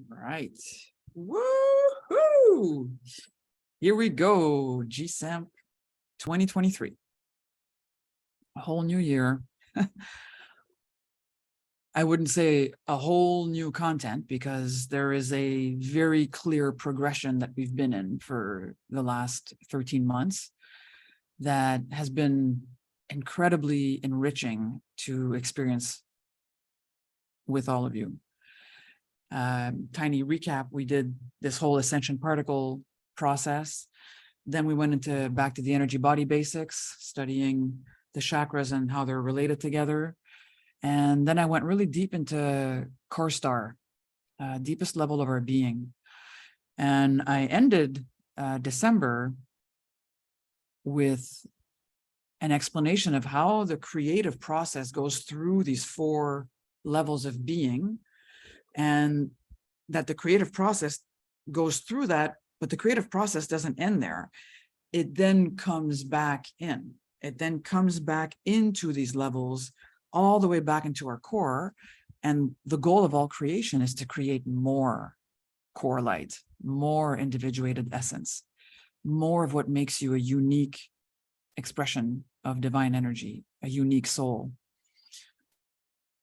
Right. Woo-hoo! Here we go. JSEMP 2023. A whole new year. I wouldn't say a whole new content because there is a very clear progression that we've been in for the last 13 months that has been incredibly enriching to experience with all of you. Tiny recap, we did this whole ascension particle process. Then we went into back to the energy body basics, studying the chakras and how they're related together. And then I went really deep into core star, deepest level of our being. And I ended December with an explanation of how the creative process goes through these 4 levels of being, and that the creative process goes through that, but the creative process doesn't end there. It then comes back in. It then comes back into these levels, all the way back into our core. And the goal of all creation is to create more core light, more individuated essence, more of what makes you a unique expression of divine energy, a unique soul.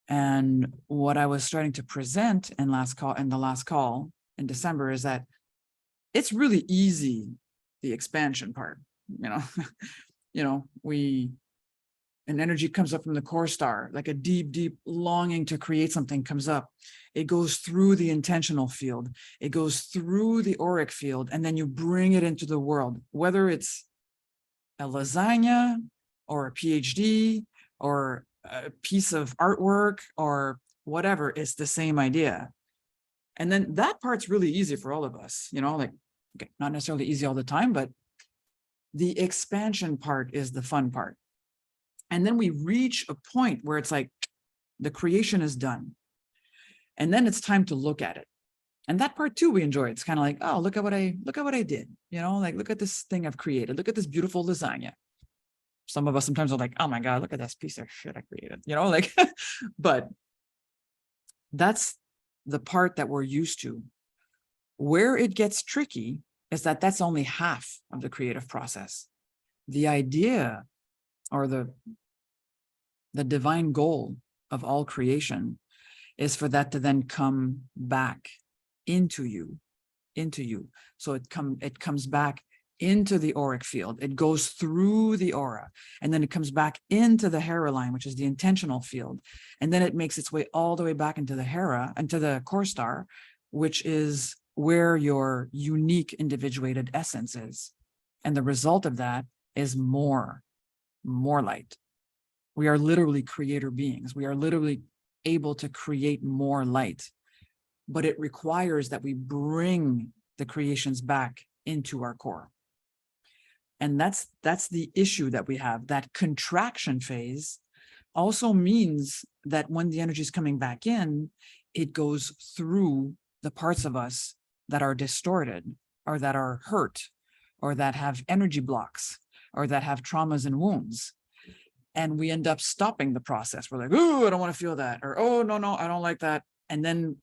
And what I was starting to present in the last call in December is that it's really easy, the expansion part, an energy comes up from the core star, like a deep, deep longing to create something comes up. It goes through the intentional field. It goes through the auric field, and then you bring it into the world, whether it's a lasagna or a PhD or a piece of artwork or whatever. It's the same idea. And then that part's really easy for all of us, okay, not necessarily easy all the time, but the expansion part is the fun part. And then we reach a point where it's like the creation is done. And then it's time to look at it. And that part too, we enjoy. It's kind of like, oh, look at what I did, look at this thing I've created. Look at this beautiful lasagna. Some of us sometimes are like, oh my God, look at this piece of shit I created, but that's the part that we're used to. Where it gets tricky is that that's only half of the creative process. The idea or the divine goal of all creation is for that to then come back into you. So it comes back into the auric field. It goes through the aura, and then it comes back into the Hera line, which is the intentional field. And then it makes its way all the way back into the Hera, into the core star, which is where your unique individuated essence is. And the result of that is more light. We are literally creator beings. We are literally able to create more light, but it requires that we bring the creations back into our core. And that's the issue that we have. That contraction phase also means that when the energy is coming back in, it goes through the parts of us that are distorted or that are hurt or that have energy blocks or that have traumas and wounds. And we end up stopping the process. We're like, oh, I don't want to feel that. Or, oh, no, I don't like that. And then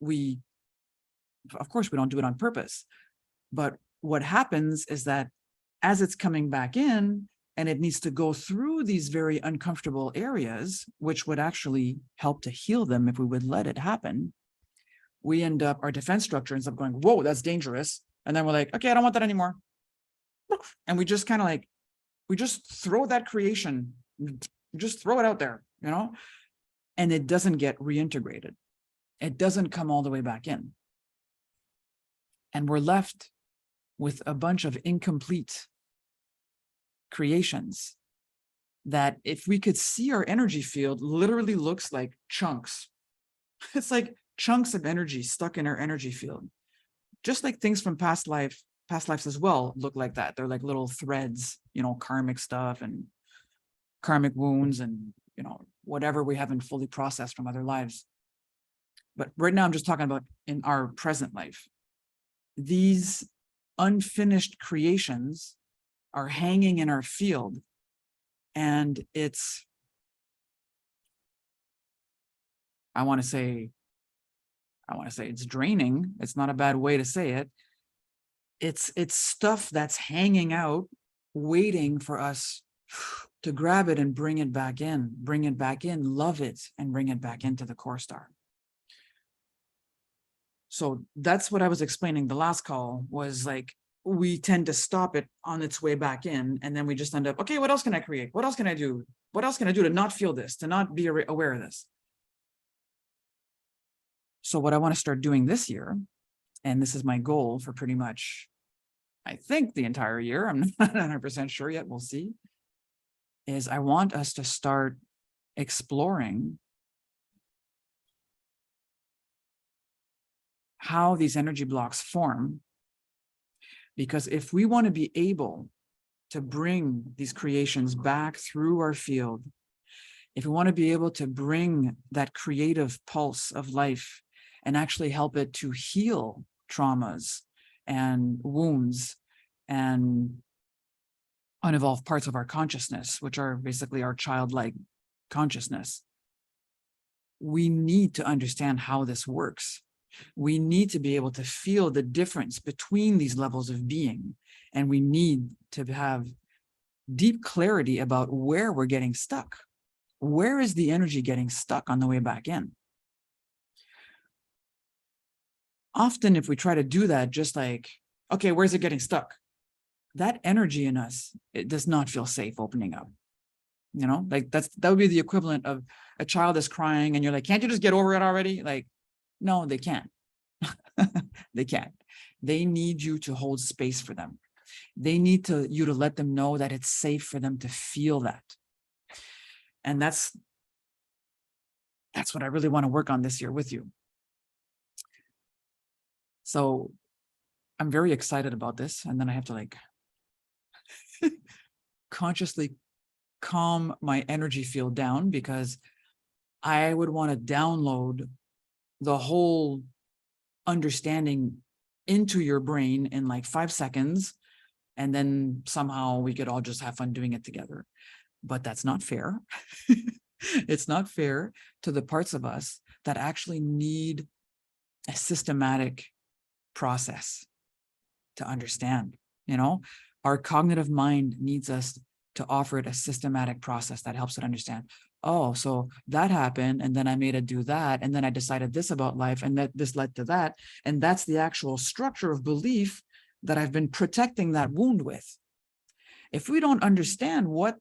of course, we don't do it on purpose. But what happens is that as it's coming back in and it needs to go through these very uncomfortable areas, which would actually help to heal them if we would let it happen, our defense structure ends up going, whoa, that's dangerous. And then we're like, okay, I don't want that anymore. And we just kind of we just throw that creation, just throw it out there, and it doesn't get reintegrated. It doesn't come all the way back in. And we're left with a bunch of incomplete creations that, if we could see our energy field, literally looks like chunks. It's like chunks of energy stuck in our energy field. Just like things from past lives as well look like that. They're like little threads, karmic stuff and karmic wounds and, whatever we haven't fully processed from other lives. But right now I'm just talking about in our present life. These unfinished creations are hanging in our field, and I want to say, I want to say it's draining. It's not a bad way to say it. It's stuff that's hanging out, waiting for us to grab it and bring it back in, love it, and bring it back into the core star. So that's what I was explaining the last call, was like, we tend to stop it on its way back in, and then we just end up, okay, what else can I create? What else can I do? What else can I do to not feel this, to not be aware of this? So what I want to start doing this year, and this is my goal for pretty much, I think, the entire year, I'm not 100% sure yet, we'll see, is I want us to start exploring how these energy blocks form. Because if we want to be able to bring these creations back through our field, if we want to be able to bring that creative pulse of life and actually help it to heal traumas and wounds and unevolved parts of our consciousness, which are basically our childlike consciousness, we need to understand how this works. We need to be able to feel the difference between these levels of being, and we need to have deep clarity about where we're getting stuck. Where is the energy getting stuck on the way back in? Often, if we try to do that, just like, okay, where's it getting stuck? That energy in us, it does not feel safe opening up. You know, like that would be the equivalent of a child is crying and you're like, can't you just get over it already? Like, no, they can't. They can't. They need you to hold space for them. They need you to let them know that it's safe for them to feel that. And that's what I really want to work on this year with you. So I'm very excited about this. And then I have to like consciously calm my energy field down, because I would want to download the whole understanding into your brain in like 5 seconds. And then somehow we could all just have fun doing it together. But that's not fair. It's not fair to the parts of us that actually need a systematic process to understand. You know, our cognitive mind needs us to offer it a systematic process that helps it understand. Oh, so that happened, and then I made it do that, and then I decided this about life, and that this led to that, and that's the actual structure of belief that I've been protecting that wound with. If we don't understand what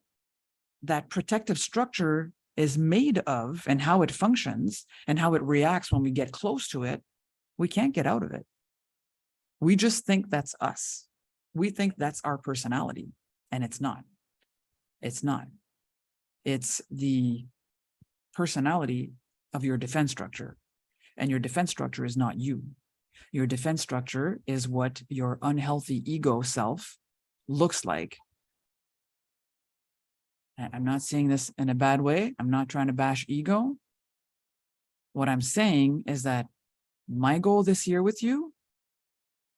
that protective structure is made of and how it functions and how it reacts when we get close to it, we can't get out of it. We just think that's us. We think that's our personality, and it's not. It's not. It's the personality of your defense structure, and your defense structure is not you. Your defense structure is what your unhealthy ego self looks like. And I'm not saying this in a bad way. I'm not trying to bash ego. What I'm saying is that my goal this year with you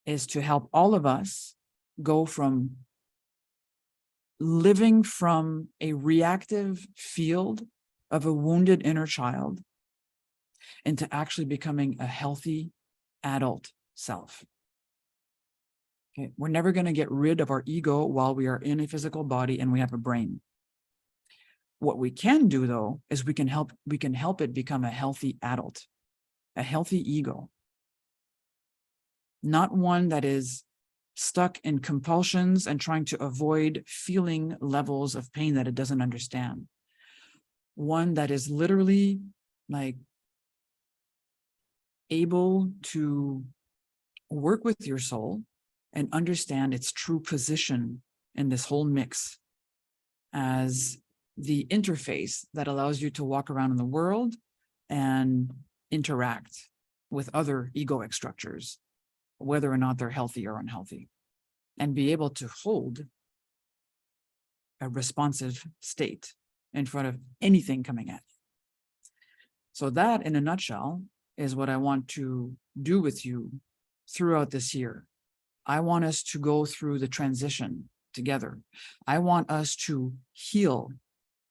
is to help all of us go from living from a reactive field of a wounded inner child into actually becoming a healthy adult self. Okay, we're never going to get rid of our ego while we are in a physical body and we have a brain. What we can do, though, is we can help it become a healthy adult, a healthy ego, not one that is stuck in compulsions and trying to avoid feeling levels of pain that it doesn't understand. One that is literally like able to work with your soul and understand its true position in this whole mix as the interface that allows you to walk around in the world and interact with other egoic structures, whether or not they're healthy or unhealthy, and be able to hold a responsive state in front of anything coming at you. So that, in a nutshell, is what I want to do with you throughout this year. I want us to go through the transition together. I want us to heal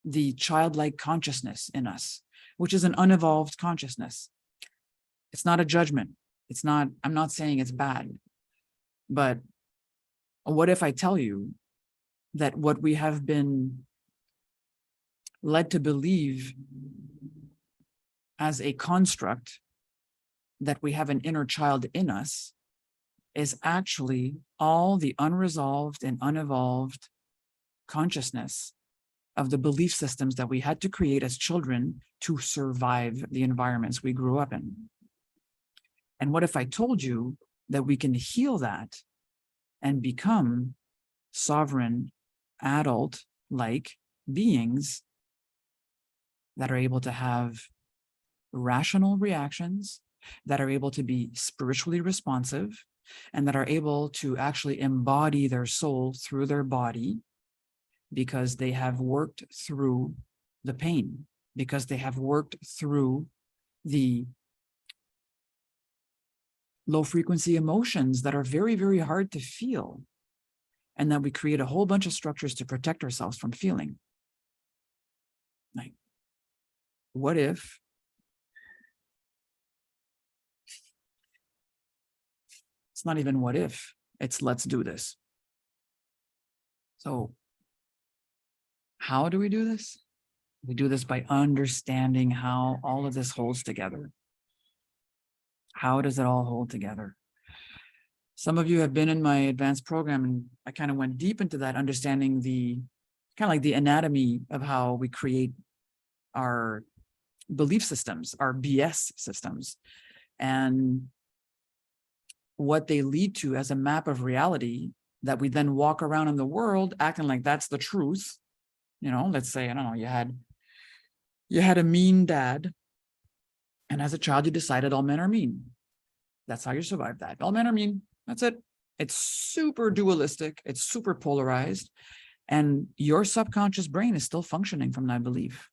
the childlike consciousness in us, which is an unevolved consciousness. It's not a judgment. It's not, I'm not saying it's bad. But what if I tell you that what we have been led to believe as a construct, that we have an inner child in us, is actually all the unresolved and unevolved consciousness of the belief systems that we had to create as children to survive the environments we grew up in? And what if I told you that we can heal that and become sovereign, adult-like beings that are able to have rational reactions, that are able to be spiritually responsive, and that are able to actually embody their soul through their body because they have worked through the pain, because they have worked through the low frequency emotions that are very, very hard to feel, and that we create a whole bunch of structures to protect ourselves from feeling. Like, what if it's not even what if, it's let's do this. So how do we do this? We do this by understanding how all of this holds together. How does it all hold together? Some of you have been in my advanced program, and I kind of went deep into that, understanding the kind of like the anatomy of how we create our belief systems, our BS systems, and what they lead to as a map of reality that we then walk around in the world acting like that's the truth. You know, let's say, I don't know, you had a mean dad, and as a child you decided all men are mean. That's how you survive that. All men are mean. That's it. It's super dualistic. It's super polarized. And your subconscious brain is still functioning from that belief.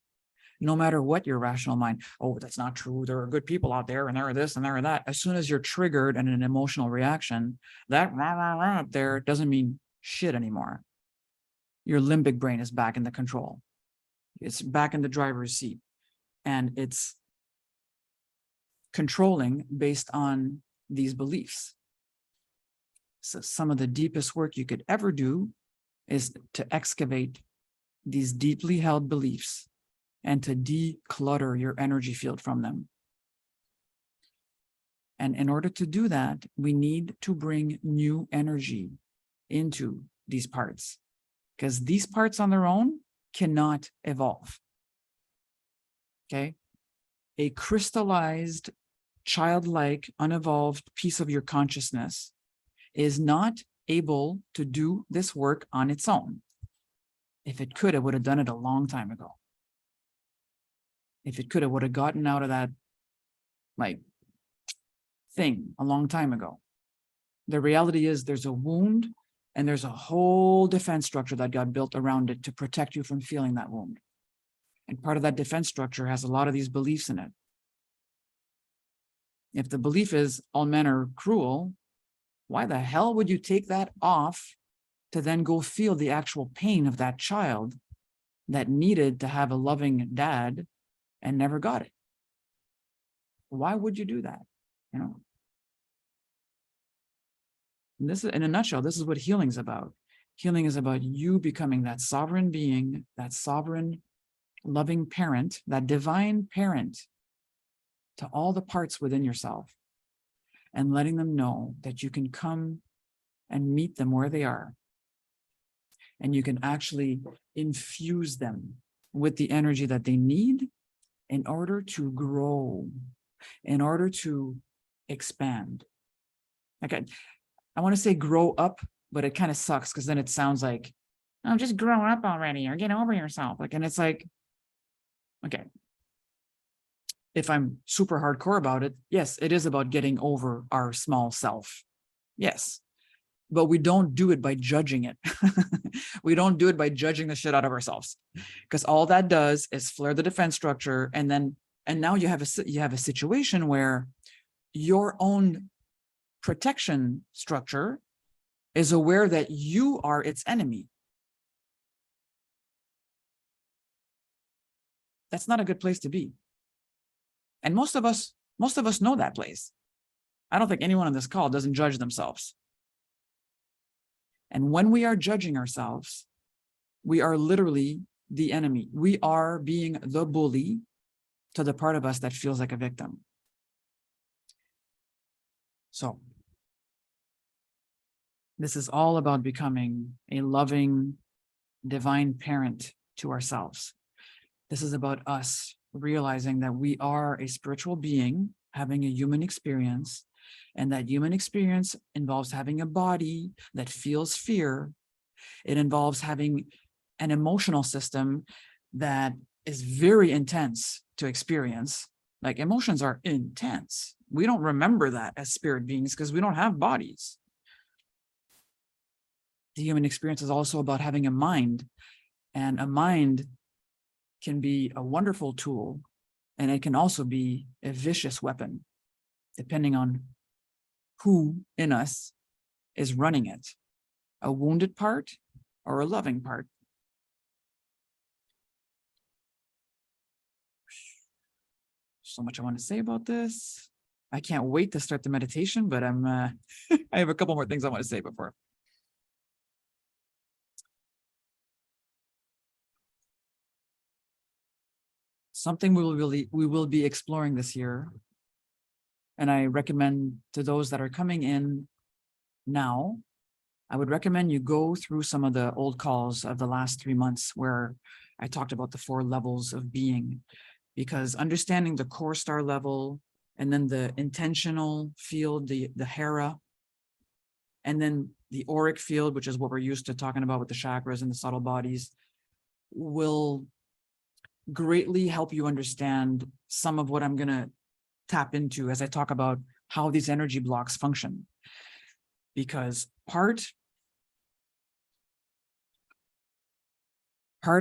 No matter what your rational mind, oh, that's not true. There are good people out there, and there are this and there are that. As soon as you're triggered and an emotional reaction, that rah, rah, rah up there doesn't mean shit anymore. Your limbic brain is back in the control. It's back in the driver's seat. And it's controlling based on these beliefs. So some of the deepest work you could ever do is to excavate these deeply held beliefs and to declutter your energy field from them. And in order to do that, we need to bring new energy into these parts, because these parts on their own cannot evolve. Okay? A crystallized, childlike, unevolved piece of your consciousness is not able to do this work on its own. If it could, it would have done it a long time ago. If it could, it would have gotten out of that like thing a long time ago. The reality is there's a wound and there's a whole defense structure that got built around it to protect you from feeling that wound. And part of that defense structure has a lot of these beliefs in it. If the belief is all men are cruel, why the hell would you take that off to then go feel the actual pain of that child that needed to have a loving dad and never got it? Why would you do that? You know, and this is, in a nutshell, this is what healing is about. Healing is about you becoming that sovereign being, that sovereign, loving parent, that divine parent to all the parts within yourself, and letting them know that you can come and meet them where they are. And you can actually infuse them with the energy that they need in order to grow, in order to expand. Okay, I want to say grow up, but it kind of sucks because then it sounds like, oh, just grow up already or get over yourself. Like, and it's like, okay, if I'm super hardcore about it, yes, it is about getting over our small self. Yes. But we don't do it by judging it. We don't do it by judging the shit out of ourselves, because all that does is flare the defense structure. And now you have a situation where your own protection structure is aware that you are its enemy. That's not a good place to be. And most of us Most of us know that place. I don't think anyone on this call doesn't judge themselves. And when we are judging ourselves, we are literally the enemy. We are being the bully to the part of us that feels like a victim. So this is all about becoming a loving, divine parent to ourselves. This is about us realizing that we are a spiritual being having a human experience, and that human experience involves having a body that feels fear. It involves having an emotional system that is very intense to experience. Like, emotions are intense. We don't remember that as spirit beings because we don't have bodies. The human experience is also about having a mind, and a mind can be a wonderful tool, and it can also be a vicious weapon, depending on who in us is running it, a wounded part or a loving part. So much I want to say about this. I can't wait to start the meditation, but I have a couple more things I want to say before. Something we will be exploring this year, and I recommend to those that are coming in now, I would recommend you go through some of the old calls of the last 3 months where I talked about the 4 levels of being, because understanding the core star level, and then the intentional field, the Hera, and then the Auric field, which is what we're used to talking about with the chakras and the subtle bodies, will greatly help you understand some of what I'm going to tap into as I talk about how these energy blocks function. Because part of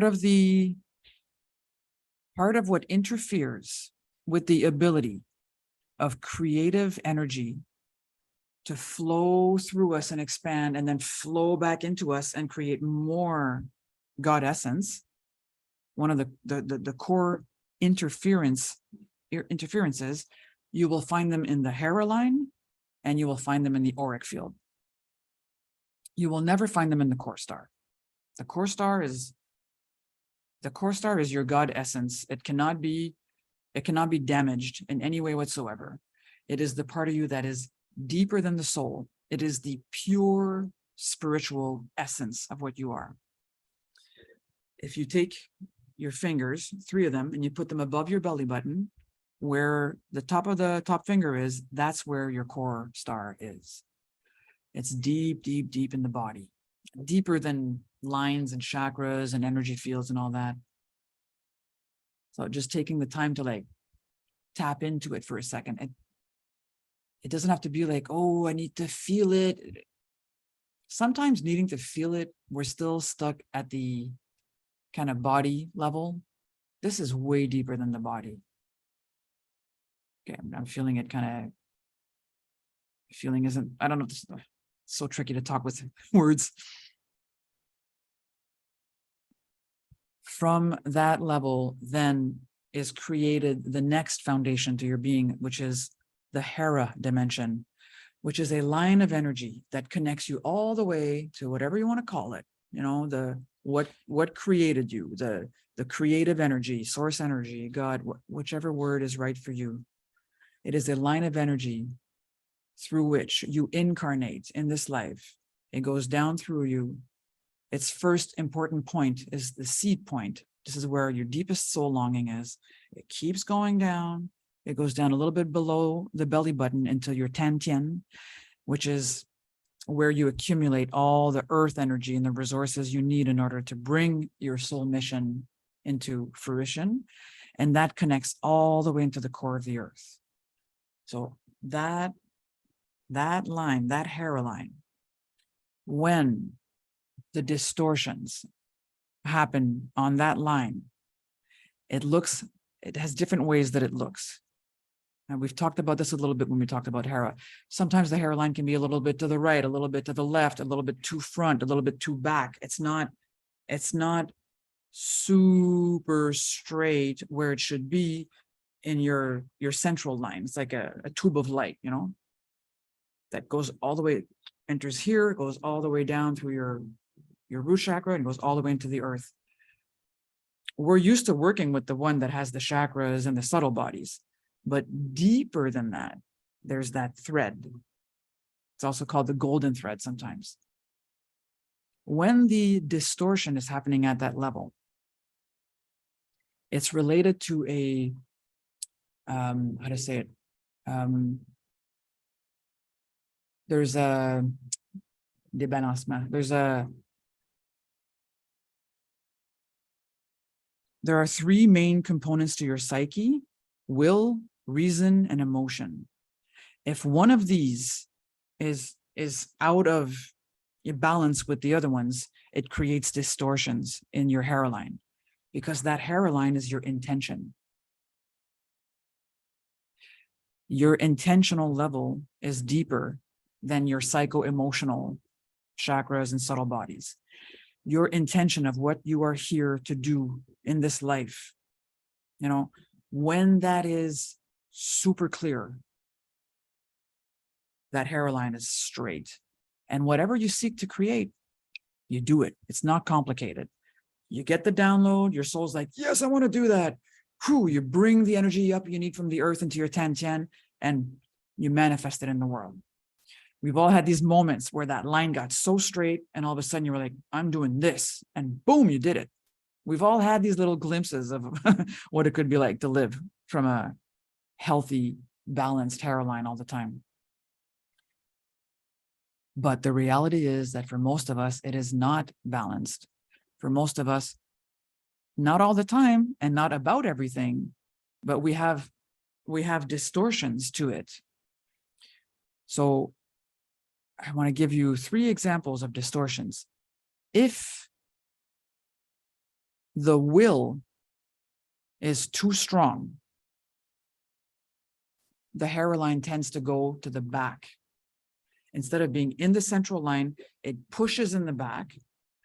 what interferes with the ability of creative energy to flow through us and expand and then flow back into us and create more God essence, one of the core interferences, you will find them in the Hera line, and you will find them in the Auric field. You will never find them in the core star. The core star is your God essence. It cannot be damaged in any way whatsoever. It is the part of you that is deeper than the soul. It is the pure spiritual essence of what you are. If you take your fingers, 3 of them, and you put them above your belly button, where the top of the top finger is, that's where your core star is. It's deep, deep, deep in the body, deeper than lines and chakras and energy fields and all that. So just taking the time to like tap into it for a second. It doesn't have to be like, oh, I need to feel it. Sometimes needing to feel it, we're still stuck at the kind of body level. This is way deeper than the body. Okay, I'm feeling it kind of, feeling isn't, I don't know, this is so tricky to talk with words. From that level, then is created the next foundation to your being, which is the Hera dimension, which is a line of energy that connects you all the way to whatever you want to call it. You know, the what created you, the creative energy, source energy, God, whichever word is right for you. It is a line of energy through which you incarnate in this life. It goes down through you. Its first important point is the seed point. This is where your deepest soul longing is. It keeps going down. It goes down a little bit below the belly button until your Tantien, which is where you accumulate all the earth energy and the resources you need in order to bring your soul mission into fruition. And that connects all the way into the core of the earth. So that line, that Hera line, when the distortions happen on that line, it has different ways that it looks. And we've talked about this a little bit when we talked about Hera. Sometimes the Hera line can be a little bit to the right, a little bit to the left, a little bit too front, a little bit too back. It's not super straight where it should be. in your central line. It's like a tube of light, that goes all the way, enters here, goes all the way down through your root chakra and goes all the way into the earth. We're used to working with the one that has the chakras and the subtle bodies, but deeper than that, there's that thread. It's also called the golden thread sometimes. When the distortion is happening at that level, it's related to a, how to say it? There's a débalancement. There are three main components to your psyche: will, reason, and emotion. If one of these is out of balance with the other ones, it creates distortions in your hairline, because that hairline is your intention. Your intentional level is deeper than your psycho-emotional chakras and subtle bodies. Your intention of what you are here to do in this life, when that is super clear, that hairline is straight. And whatever you seek to create, you do it. It's not complicated. You get the download, your soul's like, yes, I want to do that. Whew, you bring the energy up you need from the earth into your Tian, and you manifest it in the world. We've all had these moments where that line got so straight and all of a sudden you were like, I'm doing this, and boom, you did it. We've all had these little glimpses of what it could be like to live from a healthy, balanced hairline all the time. But the reality is that for most of us, it is not balanced. For most of us, not all the time and not about everything, but we have distortions to it. So I want to give you 3 examples of distortions. If the will is too strong, the hairline tends to go to the back. Instead of being in the central line, it pushes in the back.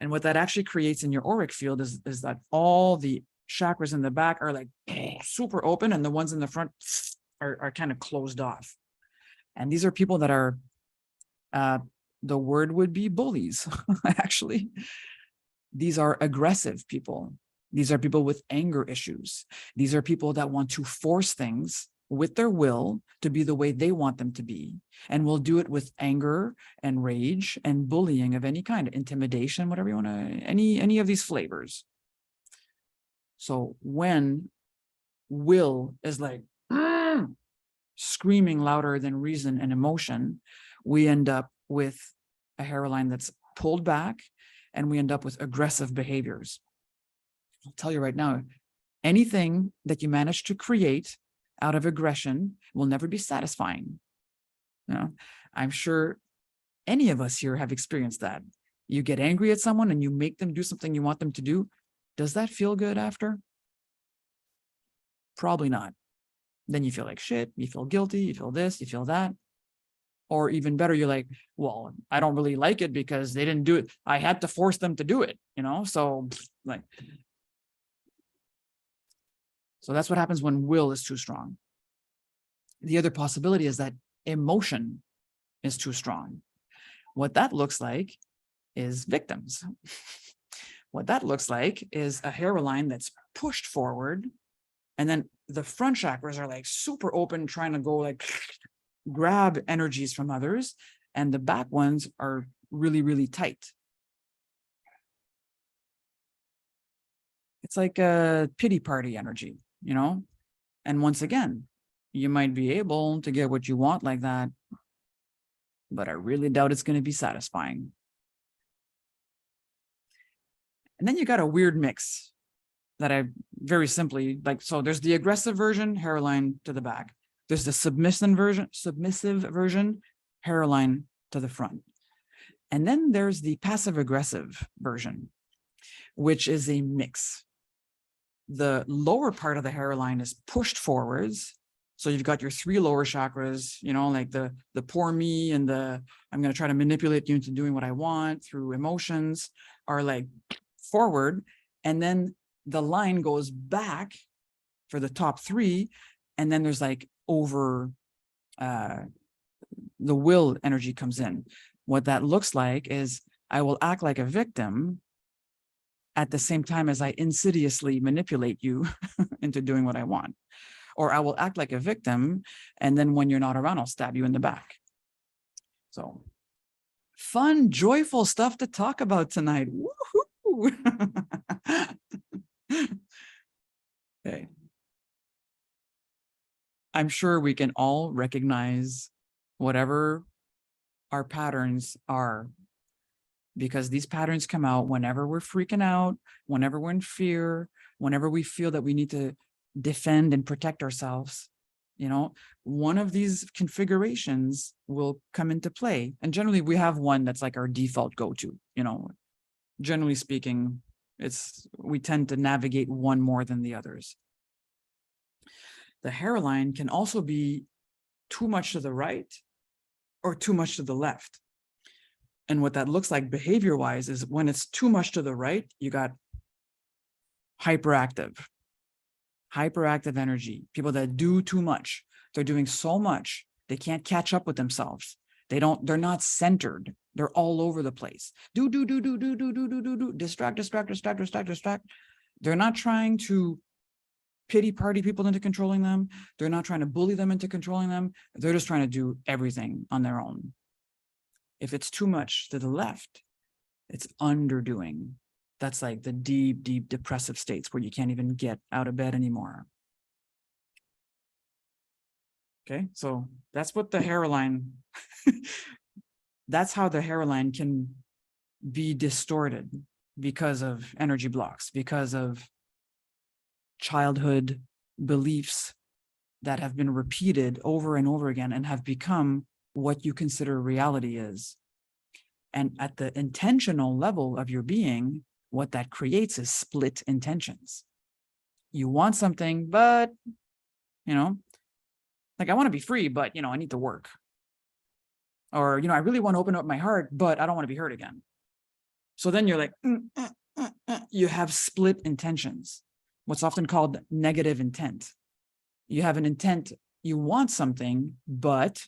And what that actually creates in your auric field is that all the chakras in the back are like super open, and the ones in the front are kind of closed off. And these are people that are, the word would be bullies, actually. These are aggressive people. These are people with anger issues. These are people that want to force things with their will to be the way they want them to be, and will do it with anger and rage and bullying of any kind, intimidation, whatever you want to, any of these flavors. So when will is like screaming louder than reason and emotion, we end up with a hairline that's pulled back, and we end up with aggressive behaviors. I'll tell you right now, anything that you manage to create out of aggression will never be satisfying. I'm sure any of us here have experienced that. You get angry at someone and you make them do something you want them to do. Does that feel good after? Probably not. Then you feel like shit, you feel guilty, you feel this, you feel that. Or even better, you're like, well, I don't really like it because they didn't do it. I had to force them to do it, So that's what happens when will is too strong. The other possibility is that emotion is too strong. What that looks like is victims. What that looks like is a hairline that's pushed forward, and then the front chakras are like super open, trying to go like grab energies from others, and the back ones are really, really tight. It's like a pity party energy, And once again, you might be able to get what you want like that, but I really doubt it's going to be satisfying. And then you got a weird mix that I very simply like. So there's the aggressive version, hairline to the back. There's the submissive version, hairline to the front. And then there's the passive aggressive version, which is a mix. The lower part of the hairline is pushed forwards. So you've got your 3 lower chakras, like the poor me and the I'm going to try to manipulate you into doing what I want through emotions are like forward. And then the line goes back for the top 3, And then there's like over the will energy comes in. What that looks like is I will act like a victim at the same time as I insidiously manipulate you into doing what I want. Or I will act like a victim, and then when you're not around, I'll stab you in the back. So fun, joyful stuff to talk about tonight. Woohoo! Okay. I'm sure we can all recognize whatever our patterns are, because these patterns come out whenever we're freaking out, whenever we're in fear, whenever we feel that we need to defend and protect ourselves. You know, one of these configurations will come into play. And generally we have one that's like our default go-to, you know, generally speaking, we tend to navigate one more than the others. The hairline can also be too much to the right or too much to the left. And what that looks like behavior-wise is when it's too much to the right, you got hyperactive energy, people that do too much. They're doing so much, they can't catch up with themselves. They're not centered. They're all over the place. Do, distract. They're not trying to pity party people into controlling them. They're not trying to bully them into controlling them. They're just trying to do everything on their own. If it's too much to the left, it's underdoing. That's like the deep, deep depressive states where you can't even get out of bed anymore. Okay, so that's what the hairline, that's how the hairline can be distorted because of energy blocks, because of childhood beliefs that have been repeated over and over again and have become what you consider reality is. And at the intentional level of your being, what that creates is split intentions. You want something, but, you know, like I want to be free, but, you know, I need to work. Or, you know, I really want to open up my heart, but I don't want to be hurt again. So then you're like, you have split intentions, what's often called negative intent. You have an intent, you want something, but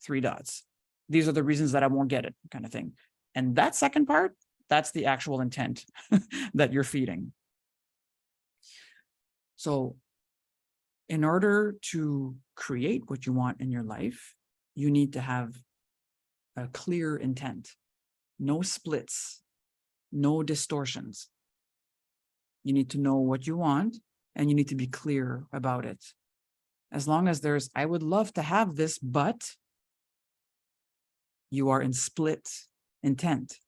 3 dots. These are the reasons that I won't get it, kind of thing. And that second part, that's the actual intent that you're feeding. So in order to create what you want in your life, you need to have a clear intent, no splits, no distortions. You need to know what you want and you need to be clear about it. As long as there's, I would love to have this, but you are in split intent.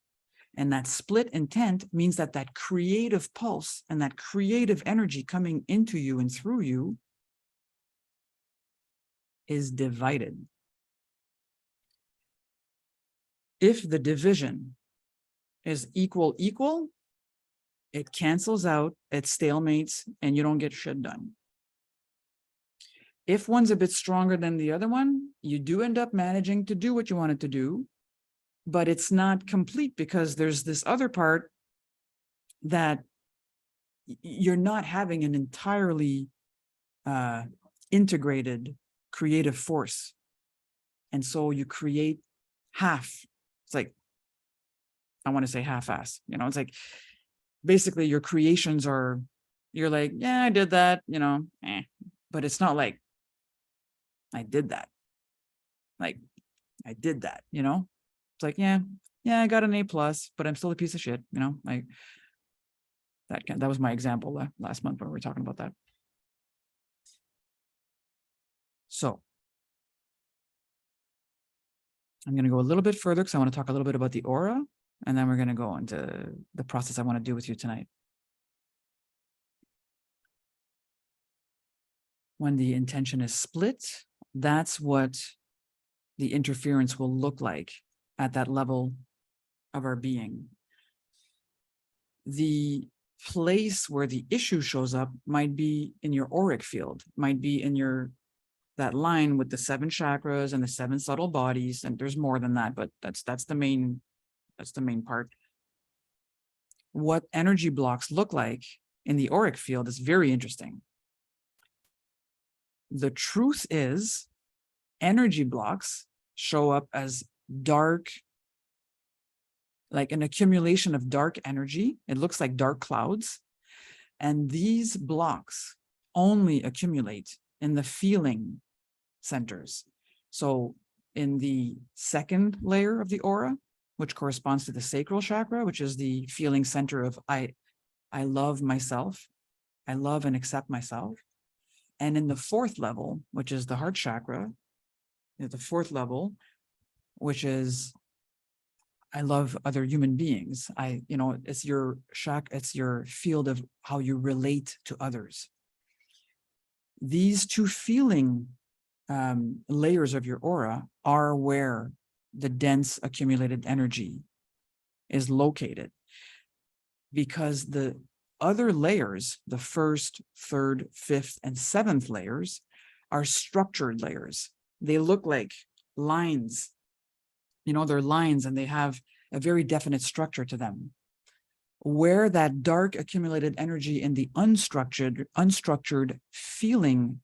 And that split intent means that that creative pulse and that creative energy coming into you and through you is divided. If the division is equal, it cancels out, it stalemates, and you don't get shit done. If one's a bit stronger than the other one, you do end up managing to do what you wanted to do, but it's not complete because there's this other part that you're not having an entirely integrated creative force. And so you create half. It's like, I want to say half-ass, you know, it's like basically your creations are, you're like, yeah, I did that, you know, but it's not like, I did that. Like, I did that, you know? It's like, yeah, I got an A+, but I'm still a piece of shit, you know? Like, that was my example last month when we were talking about that. So, I'm going to go a little bit further because I want to talk a little bit about the aura, and then we're going to go into the process I want to do with you tonight. When the intention is split, that's what the interference will look like at that level of our being. The place where the issue shows up might be in your auric field, might be in that line with the 7 chakras and the 7 subtle bodies, and there's more than that, but that's the main part. What energy blocks look like in the auric field is very interesting. The truth is, energy blocks show up as dark, like an accumulation of dark energy. It looks like dark clouds. And these blocks only accumulate in the feeling centers. So in the second layer of the aura, which corresponds to the sacral chakra, which is the feeling center of I love myself, I love and accept myself. And in the fourth level, which is the heart chakra, the fourth level, which is I love other human beings. It's your it's your field of how you relate to others. These two feeling layers of your aura are where the dense accumulated energy is located, because the other layers, the first, third, fifth, and seventh layers, are structured layers. They look like lines. They're lines, and they have a very definite structure to them. Where that dark accumulated energy in the unstructured feeling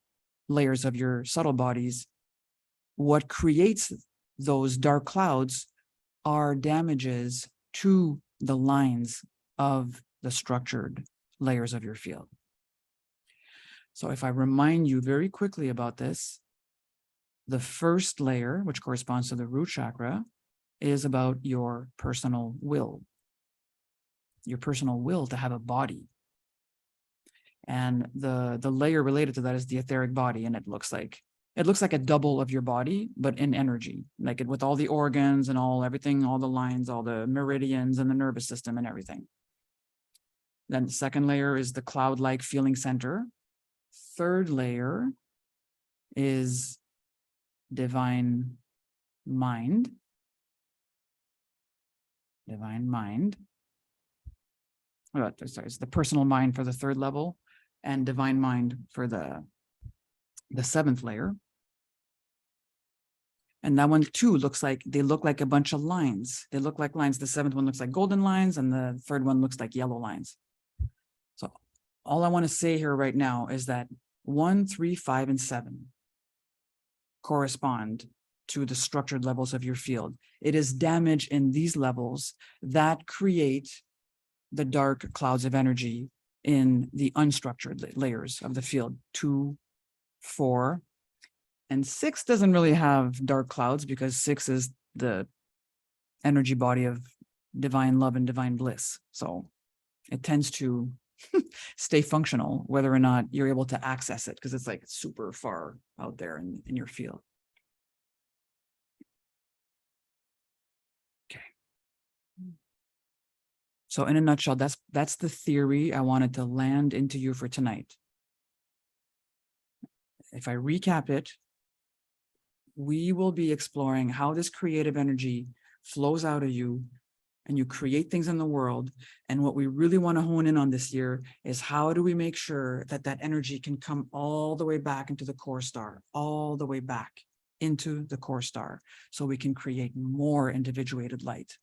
layers of your subtle bodies, what creates those dark clouds are damages to the lines of the structured layers of your field. So if I remind you very quickly about this, the first layer, which corresponds to the root chakra, is about your personal will to have a body. And the layer related to that is the etheric body, and it looks like a double of your body, but in energy, like with all the organs and everything, all the lines, all the meridians and the nervous system and everything. Then the second layer is the cloud-like feeling center. Third layer is divine mind. It's the personal mind for the third level, and divine mind for the seventh layer. And that one too looks like a bunch of lines. They look like lines. The seventh one looks like golden lines, and the third one looks like yellow lines. So all I want to say here right now is that 1, 3, 5, and 7 correspond to the structured levels of your field. It is damage in these levels that create the dark clouds of energy in the unstructured layers of the field. 2, 4, and 6 doesn't really have dark clouds, because 6 is the energy body of divine love and divine bliss. So it tends to stay functional, whether or not you're able to access it, because it's like super far out there in your field. Okay. So in a nutshell, that's the theory I wanted to land into you for tonight. If I recap it, we will be exploring how this creative energy flows out of you and you create things in the world. And what we really want to hone in on this year is, how do we make sure that that energy can come all the way back into the core star, all the way back into the core star, so we can create more individuated light?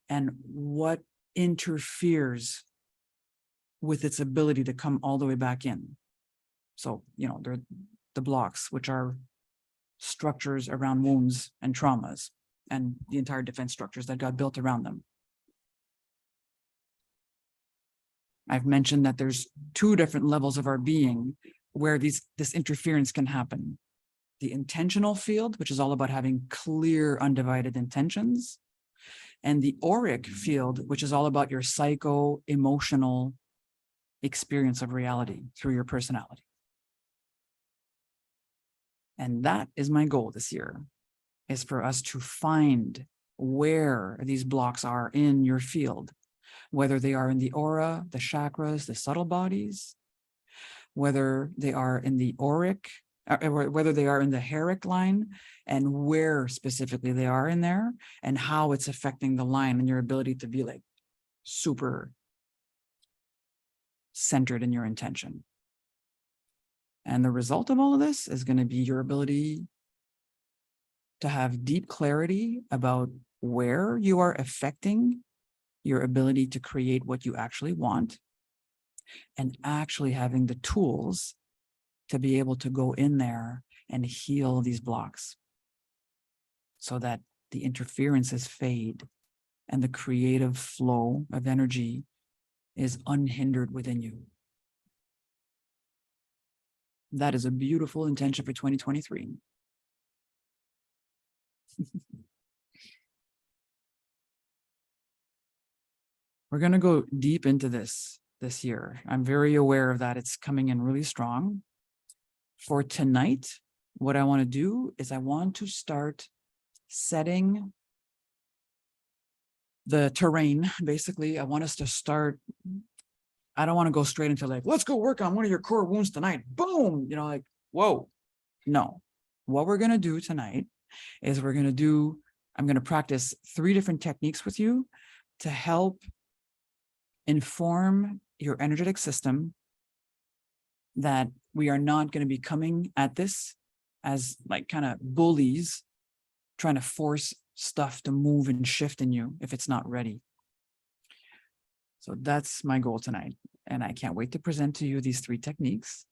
And what interferes with its ability to come all the way back in? So, they're the blocks, which are structures around wounds and traumas, and the entire defense structures that got built around them. I've mentioned that there's 2 different levels of our being where this interference can happen. The intentional field, which is all about having clear, undivided intentions, and the auric field, which is all about your psycho-emotional experience of reality through your personality. And that is my goal this year, is for us to find where these blocks are in your field, whether they are in the aura, the chakras, the subtle bodies, whether they are in the auric, whether they are in the Heric line, and where specifically they are in there, and how it's affecting the line and your ability to be like super centered in your intention. And the result of all of this is going to be your ability to have deep clarity about where you are affecting your ability to create what you actually want, and actually having the tools to be able to go in there and heal these blocks so that the interferences fade and the creative flow of energy is unhindered within you. That is a beautiful intention for 2023. We're going to go deep into this year. I'm very aware of that. It's coming in really strong. For tonight, what I want to do is I want to start setting the terrain. Basically, I want us to start. I don't want to go straight into like, let's go work on one of your core wounds tonight. Boom, like, whoa. No, what we're going to do tonight is I'm going to practice 3 different techniques with you to help inform your energetic system, that we are not going to be coming at this as like kind of bullies trying to force stuff to move and shift in you if it's not ready. So that's my goal tonight. And I can't wait to present to you these 3 techniques.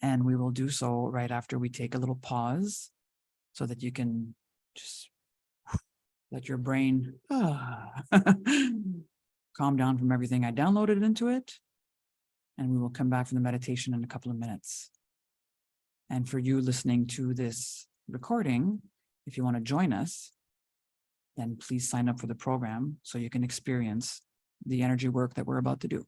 And we will do so right after we take a little pause so that you can just let your brain calm down from everything I downloaded into it. And we will come back from the meditation in a couple of minutes. And for you listening to this recording, if you want to join us, then please sign up for the program so you can experience the energy work that we're about to do.